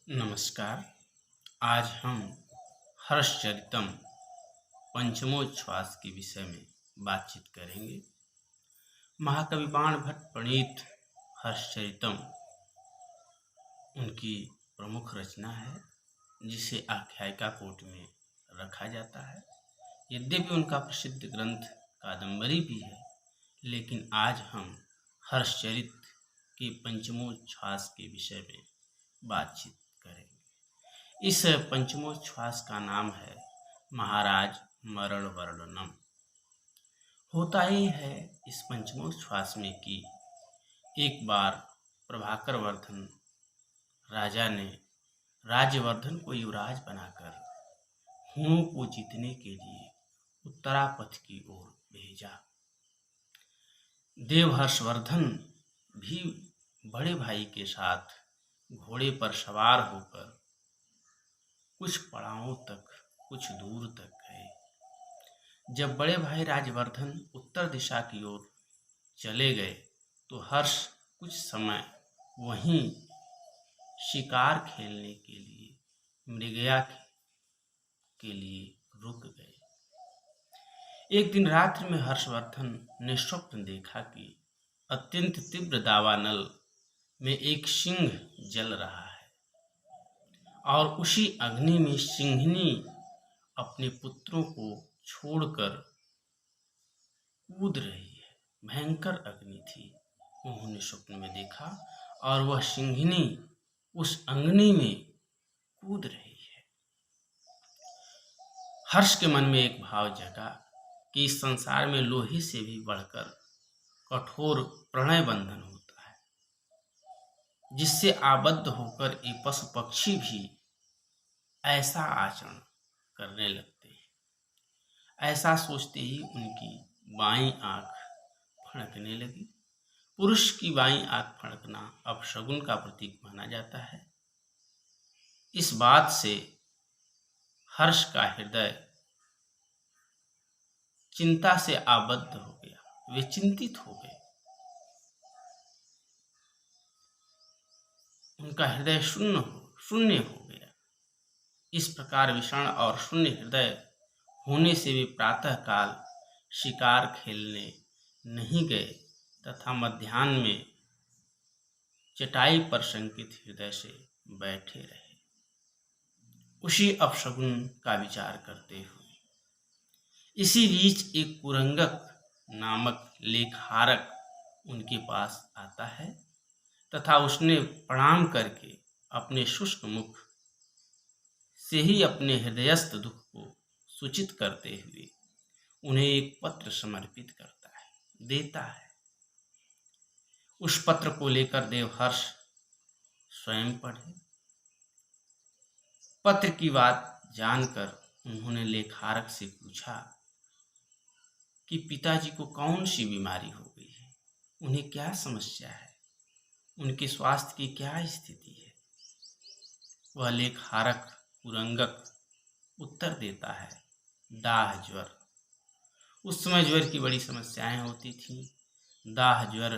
नमस्कार। आज हम हर्षचरितम पंचमोच्छ्वास के विषय में बातचीत करेंगे। महाकवि बाण भट्ट प्रणीत हर्षचरितम उनकी प्रमुख रचना है, जिसे आख्यायिका कोटि में रखा जाता है। यद्यपि उनका प्रसिद्ध ग्रंथ कादम्बरी भी है, लेकिन आज हम हर्षचरित के पंचमोच्छ्वास के विषय में बातचीत करेंगे। इस पंचमोच्छ्वास का नाम है महाराज मरण वर्णनम। होता ही है इस पंचमोच्छ्वास में कि एक बार प्रभाकर वर्धन राजा ने राज्यवर्धन को युवराज बनाकर हुणों को जीतने के लिए उत्तरापथ की ओर भेजा। देव हर्षवर्धन भी बड़े भाई के साथ घोड़े पर सवार होकर कुछ पड़ावों तक, कुछ दूर तक गए। जब बड़े भाई राजवर्धन उत्तर दिशा की ओर चले गए तो हर्ष कुछ समय वहीं शिकार खेलने के लिए, मृगया के लिए रुक गए। एक दिन रात्रि में हर्षवर्धन ने स्वप्न देखा कि अत्यंत तीव्र दावानल में एक सिंह जल रहा है और उसी अग्नि में सिंहनी अपने पुत्रों को छोड़कर कूद रही है। भयंकर अग्नि थी, उन्होंने स्वप्न में देखा, और वह सिंहनी उस अग्नि में कूद रही है। हर्ष के मन में एक भाव जगा कि इस संसार में लोहे से भी बढ़कर कठोर प्रणय बंधन होता है, जिससे आबद्ध होकर ये पशु पक्षी भी ऐसा आचरण करने लगते हैं। ऐसा सोचते ही उनकी बाईं आंख फड़कने लगी। पुरुष की बाईं आंख फड़कना अपशगुन का प्रतीक माना जाता है। इस बात से हर्ष का हृदय चिंता से आबद्ध हो गया, वे चिंतित हो गए। उनका हृदय शून्य हो गया। इस प्रकार विषण और शून्य हृदय होने से वे प्रातः काल शिकार खेलने नहीं गए तथा मध्याह्न में चटाई पर शंकित हृदय से बैठे रहे, उसी अपशगुन का विचार करते हुए। इसी बीच एक कुरंगक नामक लेखहारक उनके पास आता है तथा उसने प्रणाम करके अपने शुष्क मुख से ही अपने हृदयस्थ दुख को सूचित करते हुए उन्हें एक पत्र समर्पित करता है, देता है। उस पत्र को लेकर देवहर्ष स्वयं पढ़े। पत्र की बात जानकर उन्होंने लेखहारक से पूछा कि पिताजी को कौन सी बीमारी हो गई है, उन्हें क्या समस्या है, उनके स्वास्थ्य की क्या स्थिति है। वह लेखहारक कुरंगक उत्तर देता है, दाह ज्वर। उस समय ज्वर की बड़ी समस्याएं होती थीं। दाह ज्वर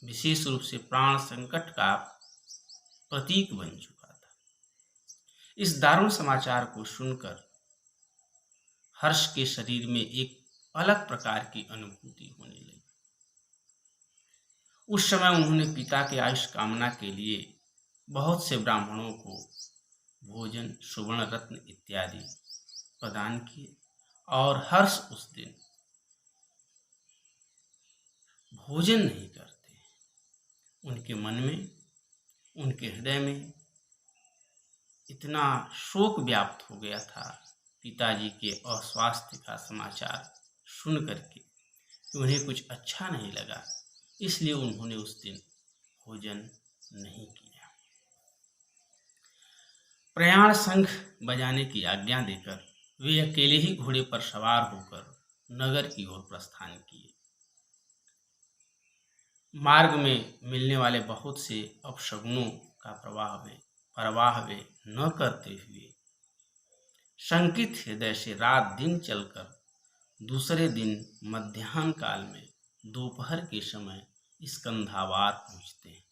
विशेष रूप से प्राण संकट का प्रतीक बन चुका था। इस दारुण समाचार को सुनकर हर्ष के शरीर में एक अलग प्रकार की अनुभूति होने लगी। उस समय उन्होंने पिता के आयुष कामना के लिए बहुत से ब्राह्मणों को भोजन, सुवर्ण रत्न इत्यादि प्रदान किए, और हर्ष उस दिन भोजन नहीं करते। उनके मन में, उनके हृदय में इतना शोक व्याप्त हो गया था पिताजी के अस्वास्थ्य का समाचार सुन करके कि उन्हें कुछ अच्छा नहीं लगा। इसलिए उन्होंने उस दिन भोजन नहीं किया। प्रयाण शंख बजाने की आज्ञा देकर वे अकेले ही घोड़े पर सवार होकर नगर की ओर प्रस्थान किए। मार्ग में मिलने वाले बहुत से अपशगुनों का परवाह वे न करते हुए शंकित हृदय से रात दिन चलकर दूसरे दिन मध्याह्न काल में दोपहर के समय स्कंधावार पहुंचते हैं।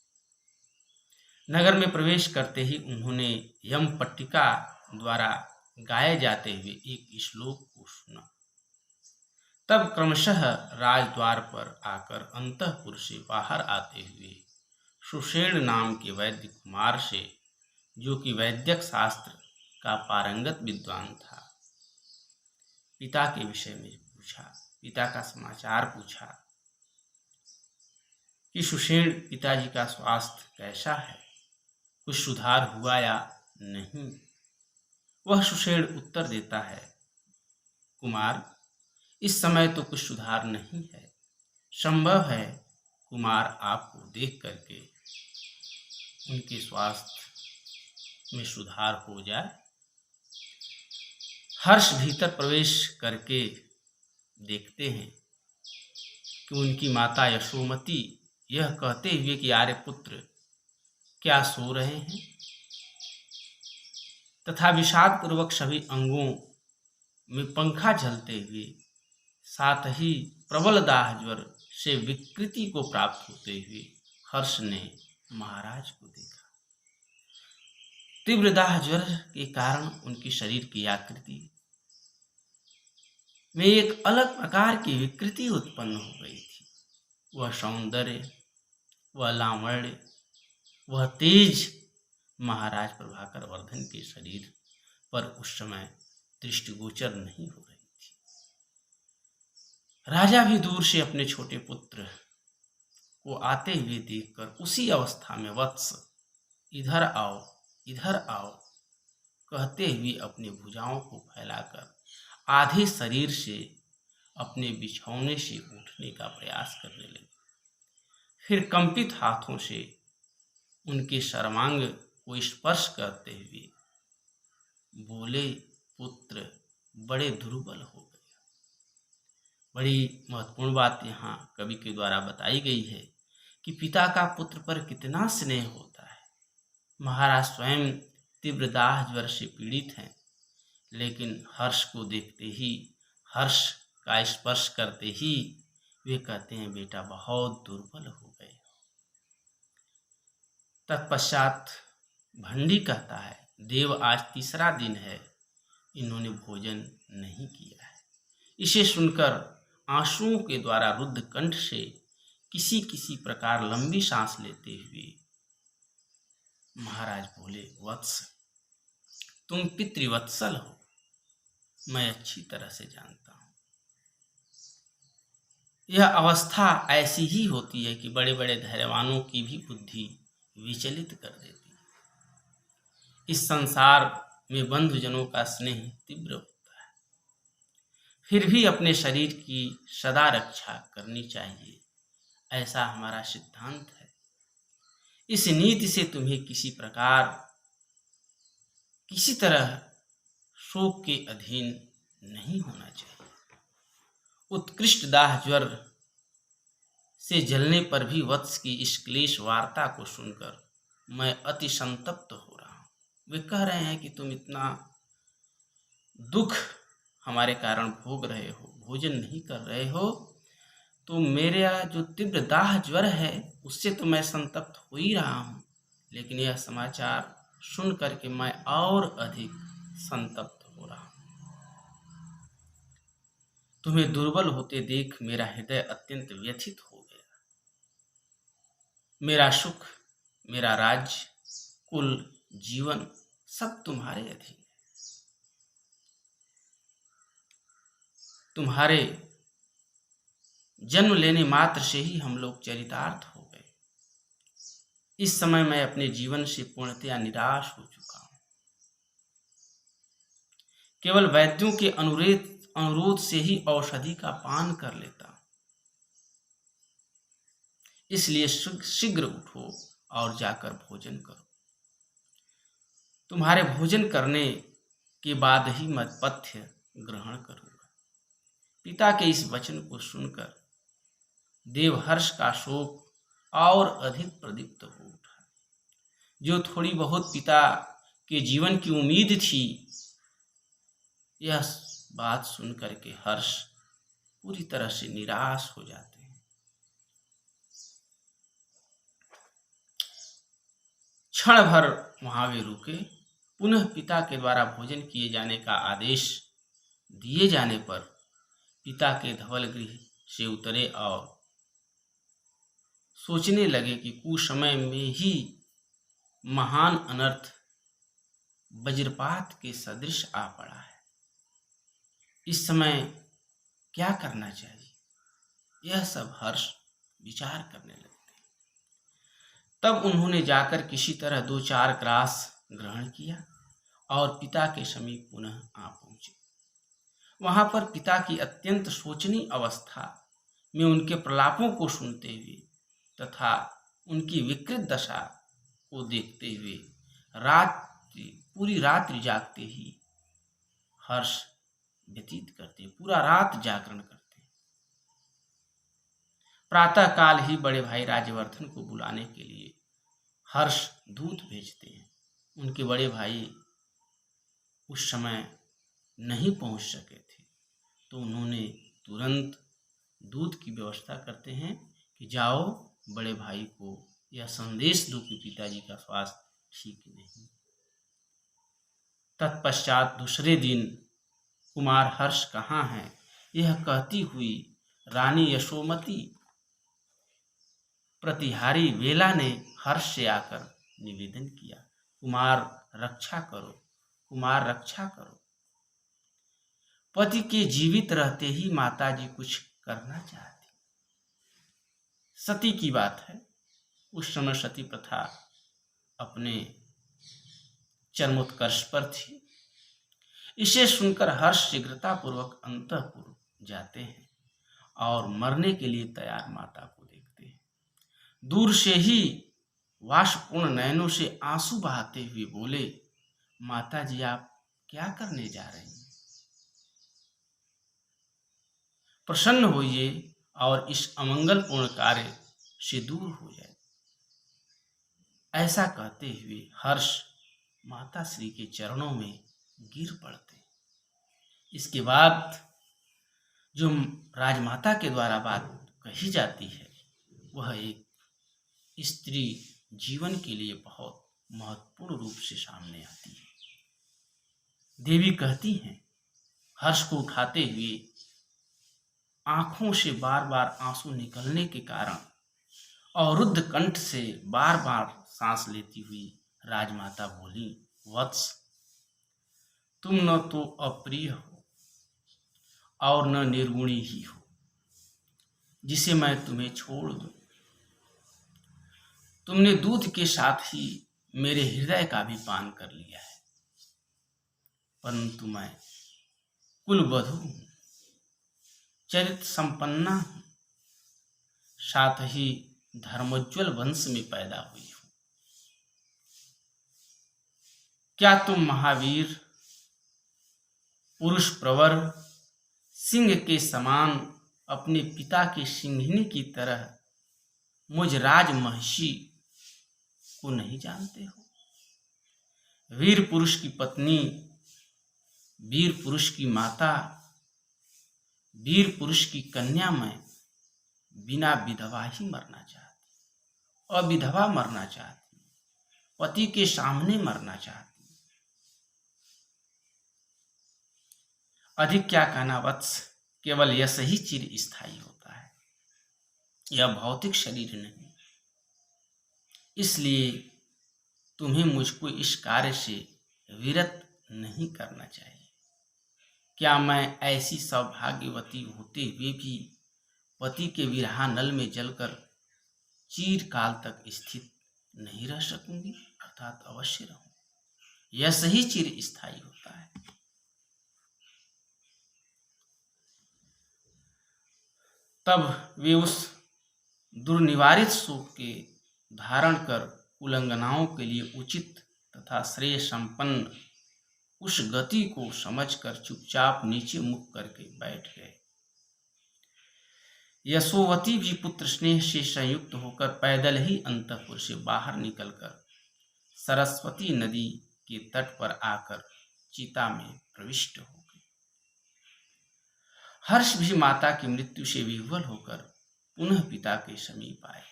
नगर में प्रवेश करते ही उन्होंने यम पट्टिका द्वारा गाए जाते हुए एक श्लोक को सुना। तब क्रमशः राजद्वार पर आकर अंतःपुर से बाहर आते हुए सुषेण नाम के वैद्य कुमार से, जो कि वैद्यक शास्त्र का पारंगत विद्वान था, पिता के विषय में पूछा, पिता का समाचार पूछा कि सुषेण पिताजी का स्वास्थ्य कैसा है, कुछ सुधार हुआ या नहीं। वह सुषेण उत्तर देता है, कुमार, इस समय तो कुछ सुधार नहीं है। संभव है कुमार आपको देख करके उनके स्वास्थ्य में सुधार हो जाए। हर्ष भीतर प्रवेश करके देखते हैं कि उनकी माता यशोमती यह कहते हुए कि आर्यपुत्र क्या सो रहे हैं, तथा विषाद पूर्वक सभी अंगों में पंखा झलते हुए, साथ ही प्रबल दाह ज्वर से विकृति को प्राप्त होते हुए हर्ष ने महाराज को देखा। तीव्र दाह ज्वर के कारण उनकी शरीर की आकृति में एक अलग प्रकार की विकृति उत्पन्न हो गई थी। वह सौंदर्य, वह लावण्य, वह तेज महाराज प्रभाकर वर्धन के शरीर पर उस समय दृष्टिगोचर नहीं हो रही थी। राजा भी दूर से अपने छोटे पुत्र को आते हुए देखकर उसी अवस्था में, वत्स इधर आओ, इधर आओ कहते हुए अपनी भुजाओं को फैलाकर आधे शरीर से अपने बिछौने से उठने का प्रयास करने लगे। फिर कंपित हाथों से उनके सर्वांग को स्पर्श करते हुए बोले, पुत्र बड़े दुर्बल हो गए। बड़ी महत्वपूर्ण बात यहाँ कवि के द्वारा बताई गई है कि पिता का पुत्र पर कितना स्नेह होता है। महाराज स्वयं तीव्र दाह ज्वर से पीड़ित हैं, लेकिन हर्ष को देखते ही, हर्ष का स्पर्श करते ही वे कहते हैं, बेटा बहुत दुर्बल हो गए। तत्पश्चात भंडी कहता है, देव आज तीसरा दिन है इन्होंने भोजन नहीं किया है। इसे सुनकर आंसुओं के द्वारा रुद्ध कंठ से किसी किसी प्रकार लंबी सांस लेते हुए महाराज बोले, वत्स तुम पितृवत्सल हो, मैं अच्छी तरह से जानता हूं। यह अवस्था ऐसी ही होती है कि बड़े बड़े धैर्यवानों की भी बुद्धि विचलित कर देती है। इस संसार में बंधुजनों का स्नेह तीव्र होता है, फिर भी अपने शरीर की सदा रक्षा करनी चाहिए, ऐसा हमारा सिद्धांत है। इस नीति से तुम्हें किसी प्रकार, किसी तरह शोक के अधीन नहीं होना चाहिए। उत्कृष्ट दाह ज्वर से जलने पर भी वत्स की इस क्लेश वार्ता को सुनकर मैं अति संतप्त हो रहा हूँ। वे कह रहे हैं कि तुम इतना दुख हमारे कारण भोग रहे हो, भोजन नहीं कर रहे हो, तो मेरा जो तीव्र दाह ज्वर है उससे तो मैं संतप्त हो ही रहा हूँ, लेकिन यह समाचार सुन करके मैं और अधिक संतप्त हो रहा हूँ। तुम्हें दुर्बल होते देख मेरा हृदय अत्यंत व्यथित हो गया। मेरा सुख, मेरा राज्य, कुल, जीवन सब तुम्हारे अधीन है। तुम्हारे जन्म लेने मात्र से ही हम लोग चरितार्थ हो गए। इस समय मैं अपने जीवन से पूर्णतया निराश हो चुका हूं। केवल वैद्यों के अनुरोध से ही औषधि का पान कर लेता हूं। इसलिए शीघ्र उठो और जाकर भोजन करो। तुम्हारे भोजन करने के बाद ही मैं पथ्य ग्रहण करूंगा। पिता के इस वचन को सुनकर देवहर्ष का शोक और अधिक प्रदीप्त हो उठा। जो थोड़ी बहुत पिता के जीवन की उम्मीद थी, यह बात सुनकर के हर्ष पूरी तरह से निराश हो जाते हैं। क्षण भर वहां वे रुके। पुनः पिता के द्वारा भोजन किए जाने का आदेश दिए जाने पर पिता के धवल गृह से उतरे और सोचने लगे कि कुछ समय में ही महान अनर्थ वज्रपात के सदृश आ पड़ा है। इस समय क्या करना चाहिए, यह सब हर्ष विचार करने लगे। तब उन्होंने जाकर किसी तरह 2-4 ग्रास ग्रहण किया और पिता के समीप पुनः आ पहुंचे। वहां पर पिता की अत्यंत शोचनीय अवस्था में उनके प्रलापों को सुनते हुए तथा उनकी विकृत दशा को देखते हुए पूरी रात्रि जागते ही हर्ष व्यतीत करते, पूरा रात जागरण करते। प्रातः काल ही बड़े भाई राज्यवर्धन को बुलाने के लिए हर्ष दूत भेजते हैं। उनके बड़े भाई उस समय नहीं पहुंच सके थे, तो उन्होंने तुरंत दूत की व्यवस्था करते हैं कि जाओ बड़े भाई को यह संदेश दो कि पिताजी का स्वास्थ्य ठीक नहीं। तत्पश्चात दूसरे दिन कुमार हर्ष कहाँ है, यह कहती हुई रानी यशोमती प्रतिहारी वेला ने हर्ष से आकर निवेदन किया, कुमार रक्षा करो, कुमार रक्षा करो। पति के जीवित रहते ही माताजी कुछ करना चाहती। सती की बात है, उस समय सती प्रथा अपने चरमोत्कर्ष पर थी। इसे सुनकर हर्ष शीघ्रतापूर्वक अंतःपुर जाते हैं और मरने के लिए तैयार माता को देखते हैं। दूर से ही वाष्पपूर्ण नयनों से आंसू बहाते हुए बोले, माता जी आप क्या करने जा रही हैं? प्रसन्न होइए और इस अमंगलपूर्ण कार्य से दूर हो जाए। ऐसा कहते हुए हर्ष माता श्री के चरणों में गिर पड़ते। इसके बाद जो राजमाता के द्वारा बात कही जाती है वह एक स्त्री जीवन के लिए बहुत महत्वपूर्ण रूप से सामने आती है। देवी कहती हैं, हर्ष को उठाते हुए आंखों से बार बार आंसू निकलने के कारण अवरुद्ध कंठ से बार बार सांस लेती हुई राजमाता बोली, वत्स तुम न तो अप्रिय हो और न निर्गुणी ही हो जिसे मैं तुम्हें छोड़ दूं। तुमने दूध के साथ ही मेरे हृदय का भी पान कर लिया है, परंतु मैं कुलवधू हूं, चरित्र संपन्ना हूं, साथ ही धर्मोज्वल वंश में पैदा हुई हूं। क्या तुम महावीर पुरुष प्रवर सिंह के समान अपने पिता की सिंहिनी की तरह मुझ राजमहिषी को नहीं जानते हो? वीर पुरुष की पत्नी, वीर पुरुष की माता, वीर पुरुष की कन्या मैं बिना विधवा ही मरना चाहती, अविधवा मरना चाहती, पति के सामने मरना चाहती। अधिक क्या कहना वत्स, केवल यश ही चिर स्थायी होता है, यह भौतिक शरीर नहीं। इसलिए तुम्हें मुझको इस कार्य से विरत नहीं करना चाहिए। क्या मैं ऐसी सौभाग्यवती होते हुए भी पति के विरहा नल में जलकर चीरकाल तक स्थित नहीं रह सकूंगी? अर्थात अवश्य रहूं। यह सही चिर स्थायी होता है। तब वे उस दुर्निवारित शोक के धारण कर उल्लंघनाओं के लिए उचित तथा श्रेय संपन्न उस गति को समझकर चुपचाप नीचे मुख करके बैठ गए। यशोवती भी पुत्र स्नेह से संयुक्त होकर पैदल ही अंतःपुर से बाहर निकलकर सरस्वती नदी के तट पर आकर चिता में प्रविष्ट हो गई। हर्ष भी माता की मृत्यु से विह्वल होकर पुनः पिता के समीप आए।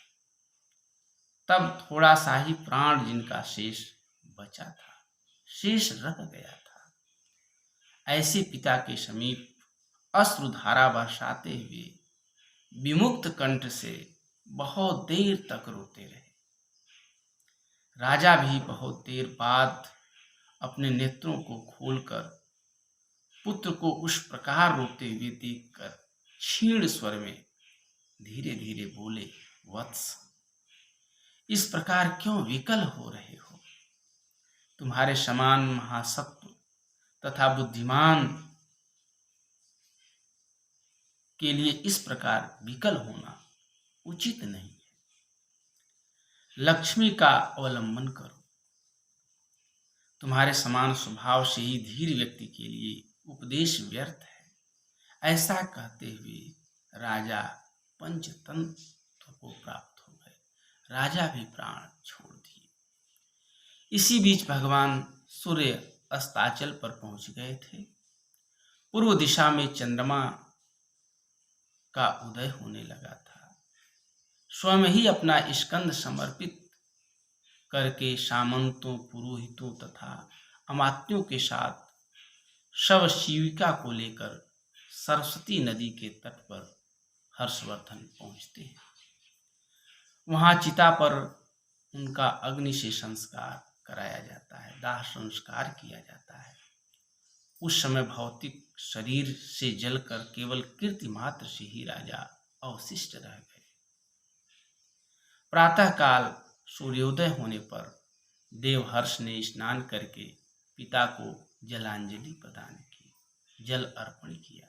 तब थोड़ा सा ही प्राण जिनका शेष बचा था, शेष रह गया था, ऐसे पिता के समीप अश्रुधारा बरसाते हुए विमुक्त कंठ से बहुत देर तक रोते रहे। राजा भी बहुत देर बाद अपने नेत्रों को खोलकर पुत्र को उस प्रकार रोते हुए देखकर क्षीण स्वर में धीरे धीरे बोले, वत्स, इस प्रकार क्यों विकल हो रहे हो? तुम्हारे समान महासत्व तथा बुद्धिमान के लिए इस प्रकार विकल होना उचित नहीं है। लक्ष्मी का अवलंबन करो। तुम्हारे समान स्वभाव से ही धीर व्यक्ति के लिए उपदेश व्यर्थ है। ऐसा कहते हुए राजा पंचतंत्र को प्राप्त हो गए। राजा भी प्राण छोड़ दिए। इसी बीच भगवान सूर्य अस्ताचल पर पहुंच गए थे। पूर्व दिशा में चंद्रमा का उदय होने लगा था। स्वयं ही अपना स्कंद समर्पित करके सामंतों, पुरोहितों तथा अमात्यों के साथ शव शिविका को लेकर सरस्वती नदी के तट पर हर्षवर्धन पहुंचते हैं। वहां चिता पर उनका अग्नि से संस्कार कराया जाता है, दाह संस्कार किया जाता है। उस समय भौतिक शरीर से जलकर केवल कीर्ति मात्र से ही राजा अवशिष्ट रह गए। प्रातःकाल सूर्योदय होने पर देवहर्ष ने स्नान करके पिता को जलांजलि प्रदान की, जल अर्पण किया।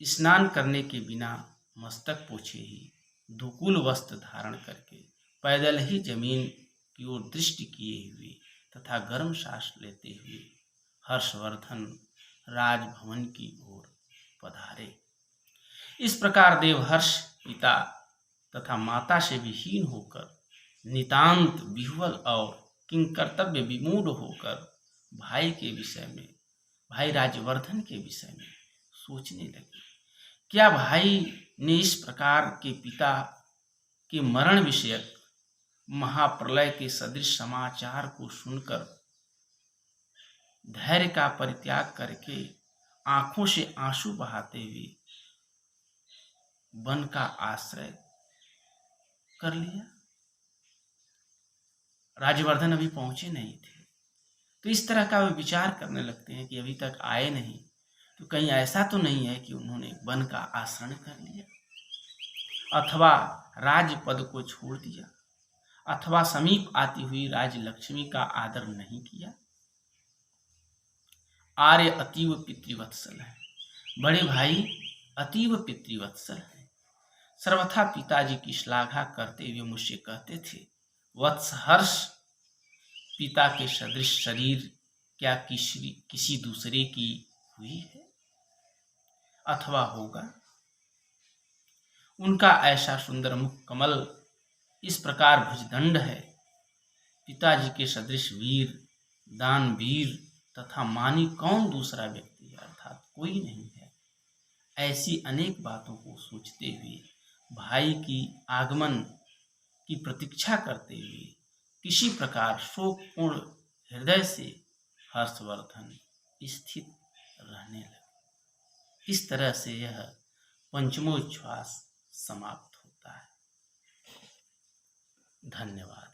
स्नान करने के बिना मस्तक पोछे ही धुकुल वस्त्र धारण करके पैदल ही जमीन की ओर दृष्टि किए हुए तथा गर्म सांस लेते हुए हर्षवर्धन राजभवन की ओर पधारे। इस प्रकार देवहर्ष पिता तथा माता से विहीन होकर नितांत विह्वल और किंकर्तव्य विमूढ़ होकर भाई राजवर्धन के विषय में सोचने लगे। क्या भाई ने इस प्रकार के पिता के मरण विषयक महाप्रलय के सदृश समाचार को सुनकर धैर्य का परित्याग करके आंखों से आंसू बहाते हुए वन का आश्रय कर लिया? राजवर्धन अभी पहुंचे नहीं थे, तो इस तरह का वे विचार करने लगते हैं कि अभी तक आए नहीं, तो कहीं ऐसा तो नहीं है कि उन्होंने वन का आश्रय कर लिया, अथवा राजपद को छोड़ दिया, अथवा समीप आती हुई राजलक्ष्मी का आदर नहीं किया। आर्य अतीव पितृवत्सल है। बड़े भाई अतीव पितृवत्सल है। सर्वथा पिताजी की श्लाघा करते हुए मुझसे कहते थे, वत्स हर्ष, पिता के सदृश शरीर क्या किसी दूसरे की हुई है अथवा होगा? उनका ऐसा सुंदर मुख कमल, इस प्रकार भुजदंड है। पिताजी के सदृश वीर, दानवीर तथा मानी कौन दूसरा व्यक्ति है, अर्थात कोई नहीं है। ऐसी अनेक बातों को सोचते हुए भाई की आगमन की प्रतीक्षा करते हुए किसी प्रकार शोकपूर्ण हृदय से हर्षवर्धन स्थित रहने लगे। इस तरह से यह पंचमोच्छ्वास समाप्त होता है। धन्यवाद।